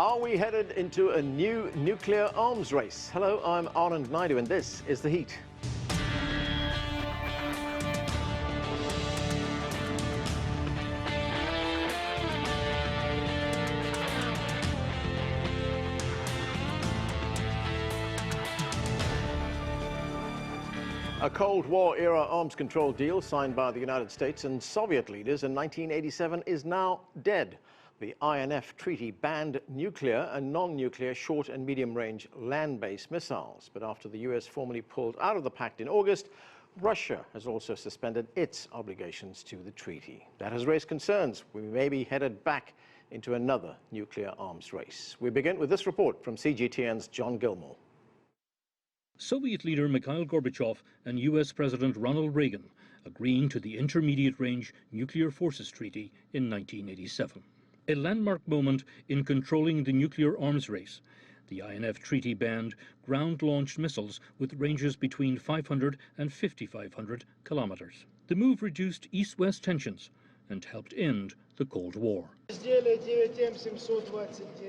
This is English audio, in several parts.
Are we headed into a new nuclear arms race? Hello, I'm Anand Naidu, and this is The Heat. A Cold War-era arms control deal signed by the United States and Soviet leaders in 1987 is now dead. The INF Treaty banned nuclear and non-nuclear short and medium-range land-based missiles. But after the US formally pulled out of the pact in August, Russia has also suspended its obligations to the treaty. That has raised concerns. We may be headed back into another nuclear arms race. We begin with this report from CGTN's John Gilmore. Soviet leader Mikhail Gorbachev and US President Ronald Reagan agreeing to the Intermediate-Range Nuclear Forces Treaty in 1987. A landmark moment in controlling the nuclear arms race. The INF Treaty banned ground-launched missiles with ranges between 500 and 5,500 kilometers. The move reduced East-West tensions and helped end the Cold War.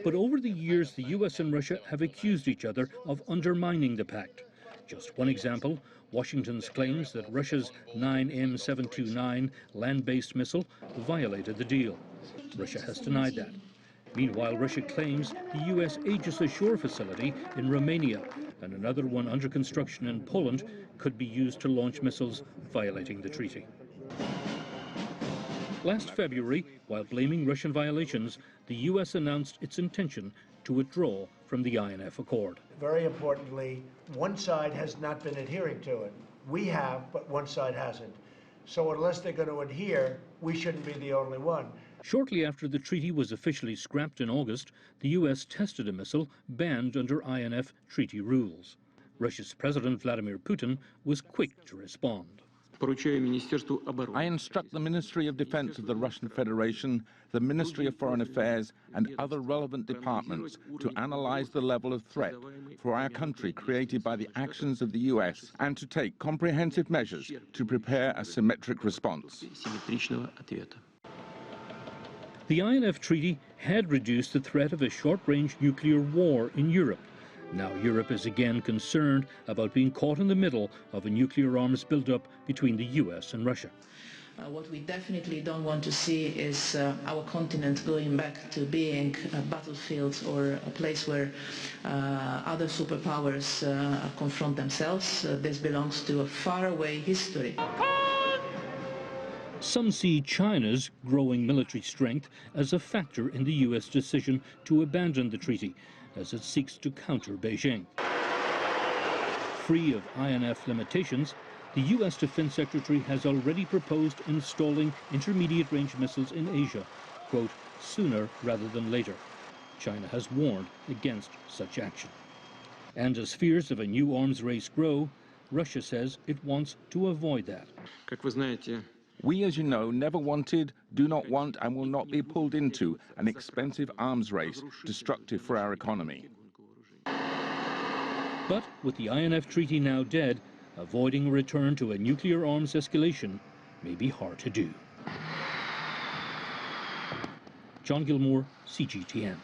But over the years, the US and Russia have accused each other of undermining the pact. Just one example, Washington's claims that Russia's 9M729 land-based missile violated the deal. Russia has denied that. Meanwhile, Russia claims the US Aegis Ashore facility in Romania and another one under construction in Poland could be used to launch missiles violating the treaty. Last February, while blaming Russian violations, the US announced its intention to withdraw from the INF Accord. Very importantly, one side has not been adhering to it. We have, but one side hasn't. So unless they're going to adhere, we shouldn't be the only one. Shortly after the treaty was officially scrapped in August, the US tested a missile banned under INF treaty rules. Russia's President Vladimir Putin was quick to respond. I instruct the Ministry of Defense of the Russian Federation, the Ministry of Foreign Affairs and other relevant departments to analyze the level of threat for our country created by the actions of the US and to take comprehensive measures to prepare a symmetric response. The INF Treaty had reduced the threat of a short-range nuclear war in Europe. Now Europe is again concerned about being caught in the middle of a nuclear arms build-up between the US and Russia. What we definitely don't want to see is our continent going back to being a battlefield or a place where other superpowers confront themselves. This belongs to a faraway history. Some see China's growing military strength as a factor in the US decision to abandon the treaty, as it seeks to counter Beijing. Free of INF limitations, the US Defense Secretary has already proposed installing intermediate-range missiles in Asia, quote, sooner rather than later. China has warned against such action. And as fears of a new arms race grow, Russia says it wants to avoid that. We, as you know, never wanted, do not want, and will not be pulled into an expensive arms race destructive for our economy. But with the INF Treaty now dead, avoiding a return to a nuclear arms escalation may be hard to do. John Gilmore, CGTN.